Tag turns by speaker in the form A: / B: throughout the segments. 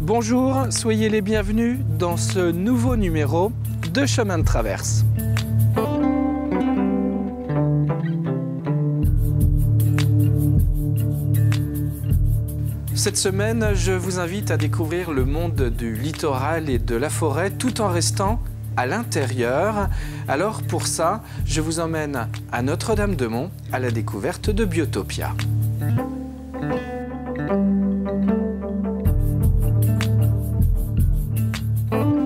A: Bonjour, soyez les bienvenus dans ce nouveau numéro de Chemin de Traverse. Cette semaine, je vous invite à découvrir le monde du littoral et de la forêt tout en restant à l'intérieur. Alors pour ça, je vous emmène à Notre-Dame-de-Mont à la découverte de Biotopia.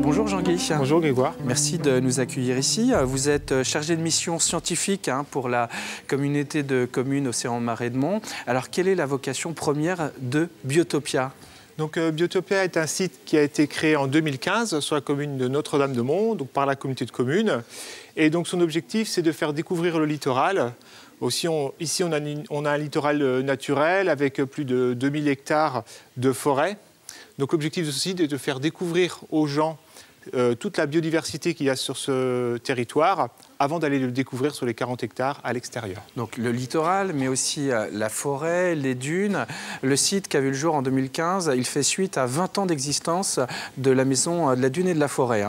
A: Bonjour Jean-Guy.
B: Bonjour Grégoire.
A: Merci de nous accueillir ici. Vous êtes chargé de mission scientifique pour la communauté de communes Océan-Marais de Mont. Alors quelle est la vocation première de Biotopia ?
B: Donc, Biotopia est un site qui a été créé en 2015 sur la commune de Notre-Dame-de-Mont, donc par la communauté de communes. Et donc son objectif, c'est de faire découvrir le littoral. Aussi, ici, on a un littoral naturel avec plus de 2000 hectares de forêt. Donc l'objectif de ce site est de faire découvrir aux gens toute la biodiversité qu'il y a sur ce territoire avant d'aller le découvrir sur les 40 hectares à l'extérieur.
A: Donc le littoral, mais aussi la forêt, les dunes. Le site qui a vu le jour en 2015, il fait suite à 20 ans d'existence de la maison de la dune et de la forêt.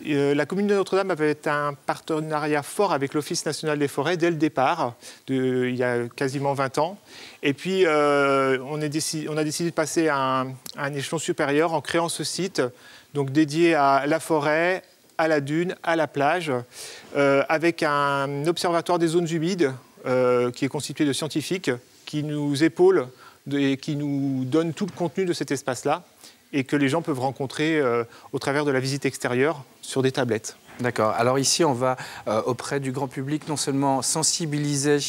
B: La commune de Notre-Dame avait un partenariat fort avec l'Office national des forêts dès le départ, il y a quasiment 20 ans. Et puis, on a décidé de passer à un échelon supérieur en créant ce site donc dédié à la forêt, à la dune, à la plage, avec un observatoire des zones humides qui est constitué de scientifiques qui nous épaulent et qui nous donnent tout le contenu de cet espace-là et que les gens peuvent rencontrer au travers de la visite extérieure sur des tablettes.
A: D'accord. Alors ici, on va auprès du grand public non seulement sensibiliser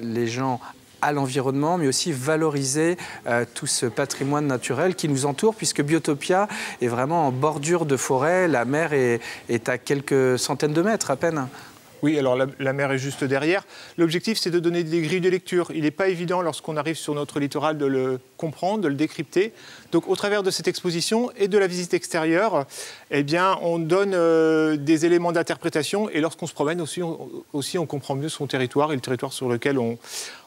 A: les gens à l'environnement, mais aussi valoriser tout ce patrimoine naturel qui nous entoure, puisque Biotopia est vraiment en bordure de forêt. La mer est à quelques centaines de mètres à peine.
B: Oui, alors la mer est juste derrière. L'objectif, c'est de donner des grilles de lecture. Il n'est pas évident, lorsqu'on arrive sur notre littoral, de le comprendre, de le décrypter. Donc, au travers de cette exposition et de la visite extérieure, eh bien, on donne des éléments d'interprétation. Et lorsqu'on se promène aussi, on comprend mieux son territoire et le territoire sur lequel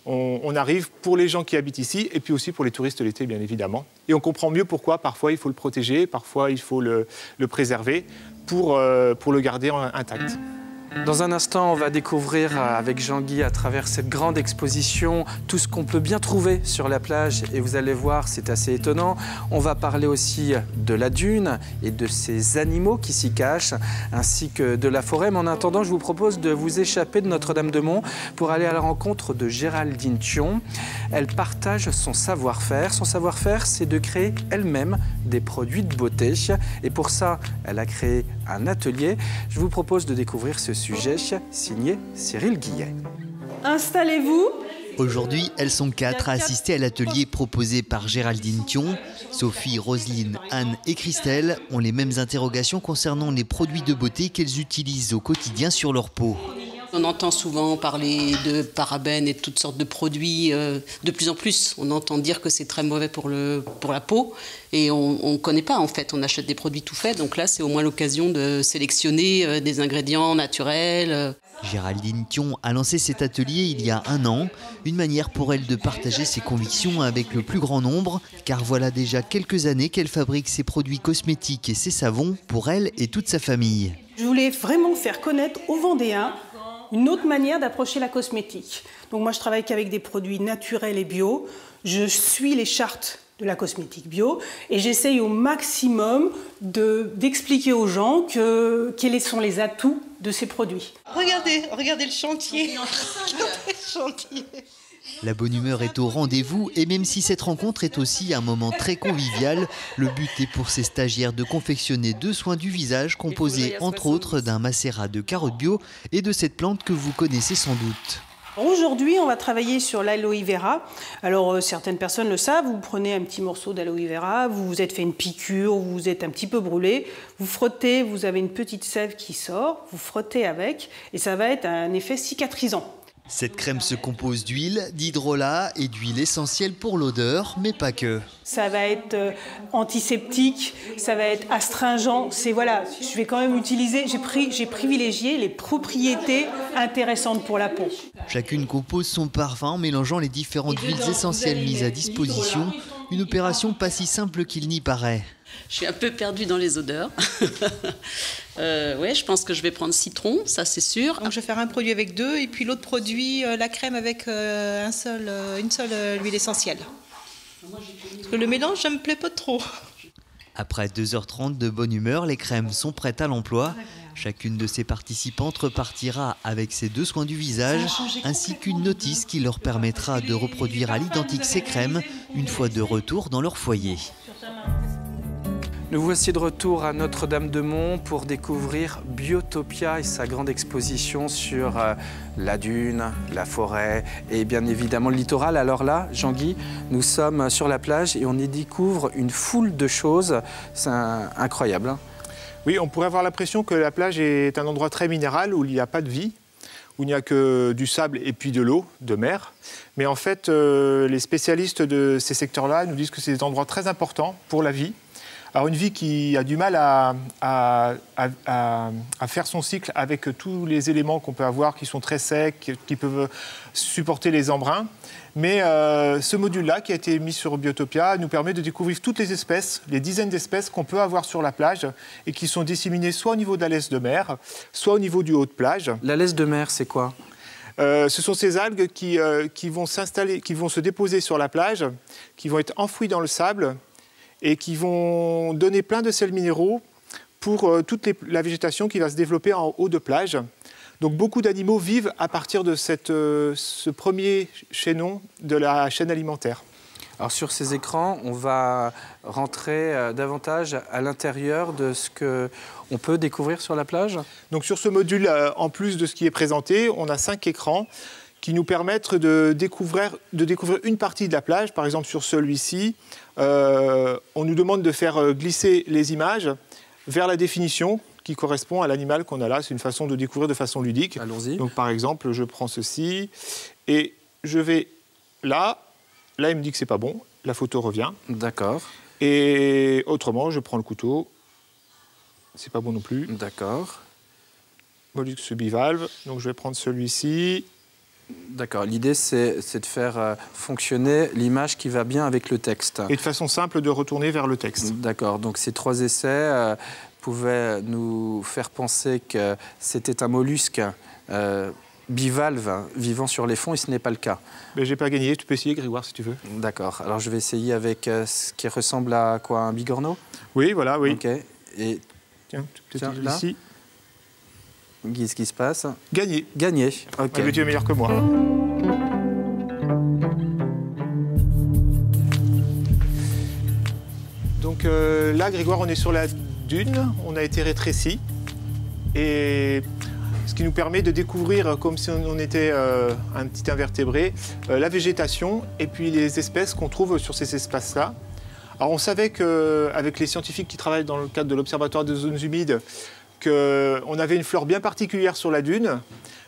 B: on arrive pour les gens qui habitent ici et puis aussi pour les touristes l'été, bien évidemment. Et on comprend mieux pourquoi, parfois, il faut le protéger, parfois, il faut le préserver pour le garder intact.
A: Dans un instant, on va découvrir avec Jean-Guy, à travers cette grande exposition, tout ce qu'on peut bien trouver sur la plage. Et vous allez voir, c'est assez étonnant. On va parler aussi de la dune et de ces animaux qui s'y cachent, ainsi que de la forêt. Mais en attendant, je vous propose de vous échapper de Notre-Dame-de-Mont pour aller à la rencontre de Géraldine Thion. Elle partage son savoir-faire. Son savoir-faire, c'est de créer elle-même des produits de beauté. Et pour ça, elle a créé un atelier. Je vous propose de découvrir ce sujet signé Cyril Guillet.
C: Installez-vous.
D: Aujourd'hui, elles sont 4 à assister à l'atelier proposé par Géraldine Thion. Sophie, Roselyne, Anne et Christelle ont les mêmes interrogations concernant les produits de beauté qu'elles utilisent au quotidien sur leur peau.
E: On entend souvent parler de parabènes et de toutes sortes de produits. De plus en plus, on entend dire que c'est très mauvais pour la peau. Et on ne connaît pas, en fait. On achète des produits tout faits. Donc là, c'est au moins l'occasion de sélectionner des ingrédients naturels.
D: Géraldine Thion a lancé cet atelier il y a 1 an. Une manière pour elle de partager ses convictions avec le plus grand nombre. Car voilà déjà quelques années qu'elle fabrique ses produits cosmétiques et ses savons pour elle et toute sa famille.
C: Je voulais vraiment faire connaître aux Vendéens une autre manière d'approcher la cosmétique. Donc moi, je travaille qu'avec des produits naturels et bio. Je suis les chartes de la cosmétique bio et j'essaye au maximum d'expliquer aux gens quels sont les atouts de ces produits.
E: Regardez le chantier.
D: La bonne humeur est au rendez-vous et même si cette rencontre est aussi un moment très convivial, le but est pour ces stagiaires de confectionner 2 soins du visage composés entre autres d'un macérat de carottes bio et de cette plante que vous connaissez sans doute.
C: Aujourd'hui, on va travailler sur l'aloe vera. Alors, certaines personnes le savent, vous prenez un petit morceau d'aloe vera, vous vous êtes fait une piqûre, vous vous êtes un petit peu brûlé, vous frottez, vous avez une petite sève qui sort, vous frottez avec et ça va être un effet cicatrisant.
D: Cette crème se compose d'huile, d'hydrolat et d'huile essentielle pour l'odeur, mais pas que.
C: Ça va être antiseptique, ça va être astringent. Voilà, je vais quand même utiliser, j'ai privilégié les propriétés intéressantes pour la peau.
D: Chacune compose son parfum en mélangeant les différentes huiles essentielles mises à disposition. Une opération pas si simple qu'il n'y paraît.
E: Je suis un peu perdue dans les odeurs. Ouais, je pense que je vais prendre citron, ça c'est sûr.
F: Donc je vais faire un produit avec 2 et puis l'autre produit, la crème avec une seule huile essentielle. Parce que le mélange, ça me plaît pas trop.
D: Après 2h30 de bonne humeur, les crèmes sont prêtes à l'emploi. Chacune de ces participantes repartira avec ses 2 soins du visage, ainsi qu'une notice qui leur permettra de reproduire à l'identique ces crèmes une fois de retour dans leur foyer.
A: Nous voici de retour à Notre-Dame-de-Mont pour découvrir Biotopia et sa grande exposition sur la dune, la forêt et bien évidemment le littoral. Alors là, Jean-Guy, nous sommes sur la plage et on y découvre une foule de choses. C'est incroyable. Hein.
B: Oui, on pourrait avoir l'impression que la plage est un endroit très minéral où il n'y a pas de vie, où il n'y a que du sable et puis de l'eau, de mer. Mais en fait, les spécialistes de ces secteurs-là nous disent que c'est des endroits très importants pour la vie. Alors une vie qui a du mal à faire son cycle avec tous les éléments qu'on peut avoir qui sont très secs, qui peuvent supporter les embruns. Mais ce module-là qui a été mis sur Biotopia nous permet de découvrir toutes les espèces, les dizaines d'espèces qu'on peut avoir sur la plage et qui sont disséminées soit au niveau de la laisse de mer, soit au niveau du haut de plage.
A: La laisse de mer, c'est quoi ?
B: Ce sont ces algues qui vont s'installer, qui vont se déposer sur la plage, qui vont être enfouies dans le sable et qui vont donner plein de sels minéraux pour toute la végétation qui va se développer en haut de plage. Donc beaucoup d'animaux vivent à partir de ce premier chaînon de la chaîne alimentaire.
A: Alors sur ces écrans, on va rentrer davantage à l'intérieur de ce qu'on peut découvrir sur la plage. Donc
B: sur ce module, en plus de ce qui est présenté, on a 5 écrans qui nous permettent de découvrir une partie de la plage. Par exemple, sur celui-ci, on nous demande de faire glisser les images vers la définition qui correspond à l'animal qu'on a là. C'est une façon de découvrir de façon ludique.
A: Allons-y.
B: Donc, par exemple, je prends ceci et je vais là. Là, il me dit que c'est pas bon. La photo revient.
A: D'accord.
B: Et autrement, je prends le couteau. C'est pas bon non plus.
A: D'accord.
B: Mollusque bivalve. Donc, je vais prendre celui-ci.
A: D'accord. L'idée, c'est de faire fonctionner l'image qui va bien avec le texte.
B: Et de façon simple, de retourner vers le texte.
A: D'accord. Donc, ces 3 essais pouvaient nous faire penser que c'était un mollusque bivalve vivant sur les fonds, et ce n'est pas le cas.
B: Mais j'ai pas gagné. Tu peux essayer, Grégoire, si tu veux.
A: D'accord. Alors, je vais essayer avec ce qui ressemble à quoi, un bigorneau ?
B: Oui, voilà, oui.
A: OK. Et
B: tiens, peut-être ici.
A: Qu'est-ce qui se passe ?
B: Gagné.
A: Gagné. OK.
B: Ah, mais tu es meilleur que moi. Donc là, Grégoire, on est sur la dune. On a été rétréci. Et ce qui nous permet de découvrir, comme si on était un petit invertébré, la végétation et puis les espèces qu'on trouve sur ces espaces-là. Alors on savait qu'avec les scientifiques qui travaillent dans le cadre de l'Observatoire des zones humides, qu'on avait une flore bien particulière sur la dune,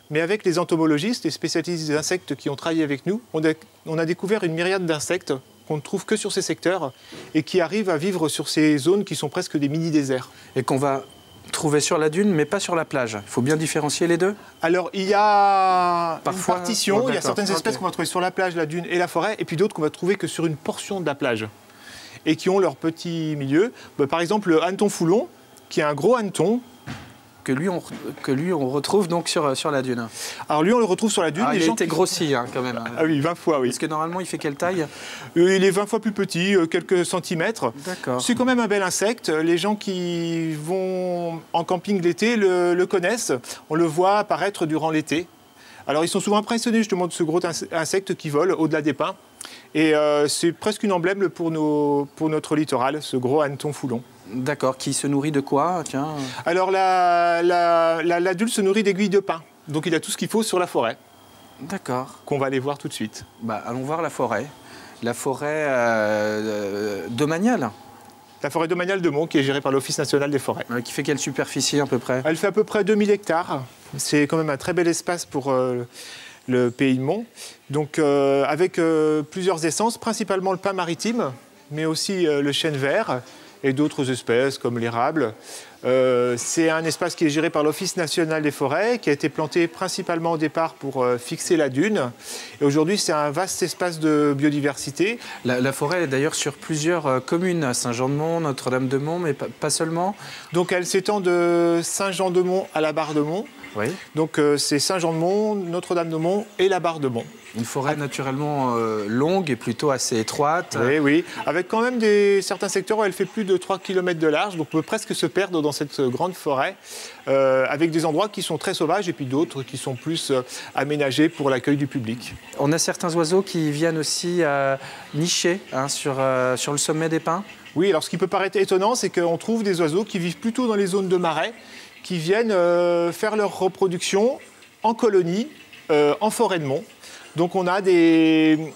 B: mais avec les entomologistes, les spécialistes des insectes qui ont travaillé avec nous, on a découvert une myriade d'insectes qu'on ne trouve que sur ces secteurs et qui arrivent à vivre sur ces zones qui sont presque des mini-déserts.
A: Et qu'on va trouver sur la dune, mais pas sur la plage. Il faut bien différencier les deux ?
B: Alors, il y a
A: parfois
B: une partition,
A: il
B: y a certaines espèces qu'on va trouver sur la plage, la dune et la forêt, et puis d'autres qu'on va trouver que sur une portion de la plage, et qui ont leur petit milieu. Par exemple, le hanneton foulon, qui est un gros hanneton,
A: que lui, on retrouve donc sur la dune.
B: Alors lui, on le retrouve sur la dune.
A: Il a été grossi quand même.
B: Ah oui, 20 fois, oui.
A: Parce que normalement, il fait quelle taille ?
B: Il est 20 fois plus petit, quelques centimètres.
A: D'accord.
B: C'est quand même un bel insecte. Les gens qui vont en camping l'été le connaissent. On le voit apparaître durant l'été. Alors ils sont souvent impressionnés justement de ce gros insecte qui vole au-delà des pins. Et c'est presque une emblème pour notre littoral, ce gros hanneton foulon.
A: D'accord, qui se nourrit de quoi ? Tiens.
B: Alors l'adulte se nourrit d'aiguilles de pin, donc il a tout ce qu'il faut sur la forêt.
A: D'accord.
B: Qu'on va aller voir tout de suite.
A: Allons voir la forêt. La forêt domaniale.
B: La forêt domaniale de Mont, qui est gérée par l'Office national des forêts.
A: Qui fait quelle superficie à peu près ?
B: Elle fait à peu près 2000 hectares. C'est quand même un très bel espace pour le Pays de Mont. Donc avec plusieurs essences, principalement le pin maritime, mais aussi le chêne vert et d'autres espèces comme l'érable. C'est un espace qui est géré par l'Office national des forêts, qui a été planté principalement au départ pour fixer la dune. Et aujourd'hui, c'est un vaste espace de biodiversité.
A: La forêt est d'ailleurs sur plusieurs communes, Saint-Jean-de-Mont, Notre-Dame-de-Mont, mais pas seulement.
B: Donc elle s'étend de Saint-Jean-de-Mont à la Barre-de-Mont.
A: Oui.
B: Donc c'est Saint-Jean-de-Mont, Notre-Dame-de-Mont et la Barre-de-Mont.
A: Une forêt naturellement longue et plutôt assez étroite.
B: Oui, oui. Avec quand même certains secteurs où elle fait plus de 3 km de large, donc on peut presque se perdre dans cette grande forêt, avec des endroits qui sont très sauvages et puis d'autres qui sont plus aménagés pour l'accueil du public.
A: On a certains oiseaux qui viennent aussi nicher sur le sommet des pins.
B: Oui, alors ce qui peut paraître étonnant, c'est qu'on trouve des oiseaux qui vivent plutôt dans les zones de marais, qui viennent faire leur reproduction en colonie, en forêt de Mont. Donc on a des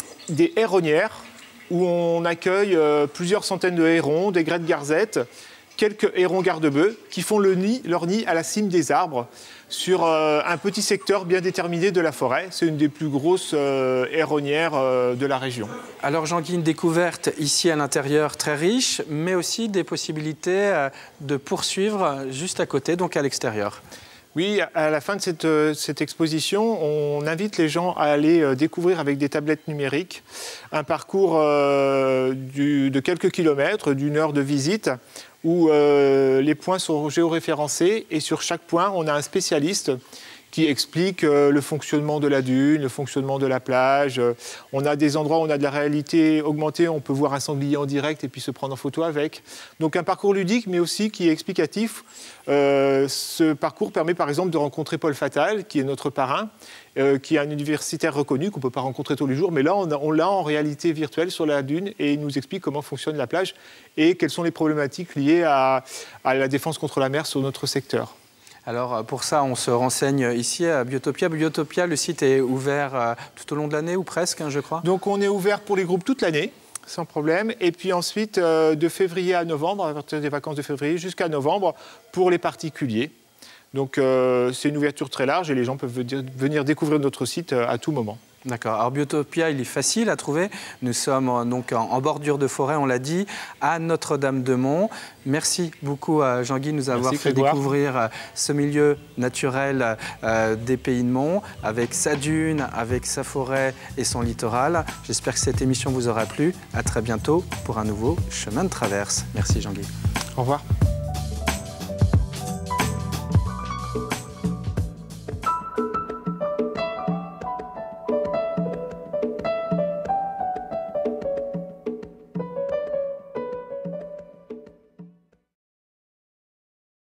B: héronnières où on accueille plusieurs centaines de hérons, des grètes garzettes, quelques hérons garde-bœufs qui font leur nid à la cime des arbres sur un petit secteur bien déterminé de la forêt. C'est une des plus grosses héronnières de la région.
A: Alors Jean-Guy, une découverte ici à l'intérieur très riche, mais aussi des possibilités de poursuivre juste à côté, donc à l'extérieur.
B: Oui, à la fin de cette exposition, on invite les gens à aller découvrir avec des tablettes numériques un parcours de quelques kilomètres, d'une heure de visite, où les points sont géoréférencés et sur chaque point, on a un spécialiste qui explique le fonctionnement de la dune, le fonctionnement de la plage. On a des endroits où on a de la réalité augmentée, on peut voir un sanglier en direct et puis se prendre en photo avec. Donc un parcours ludique, mais aussi qui est explicatif. Ce parcours permet par exemple de rencontrer Paul Fatal, qui est notre parrain, qui est un universitaire reconnu qu'on ne peut pas rencontrer tous les jours, mais là on l'a en réalité virtuelle sur la dune et il nous explique comment fonctionne la plage et quelles sont les problématiques liées à la défense contre la mer sur notre secteur.
A: Alors pour ça, on se renseigne ici à Biotopia. Biotopia, le site est ouvert tout au long de l'année ou presque, je crois.
B: Donc on est ouvert pour les groupes toute l'année, sans problème. Et puis ensuite, de février à novembre, à partir des vacances de février jusqu'à novembre, pour les particuliers. Donc c'est une ouverture très large et les gens peuvent venir découvrir notre site à tout moment.
A: D'accord. Alors Biotopia, il est facile à trouver. Nous sommes donc en bordure de forêt, on l'a dit, à Notre-Dame-de-Mont. Merci beaucoup à Jean-Guy de nous avoir fait découvrir ce milieu naturel des Pays de Mont, avec sa dune, avec sa forêt et son littoral. J'espère que cette émission vous aura plu. À très bientôt pour un nouveau chemin de traverse. Merci Jean-Guy.
B: Au revoir.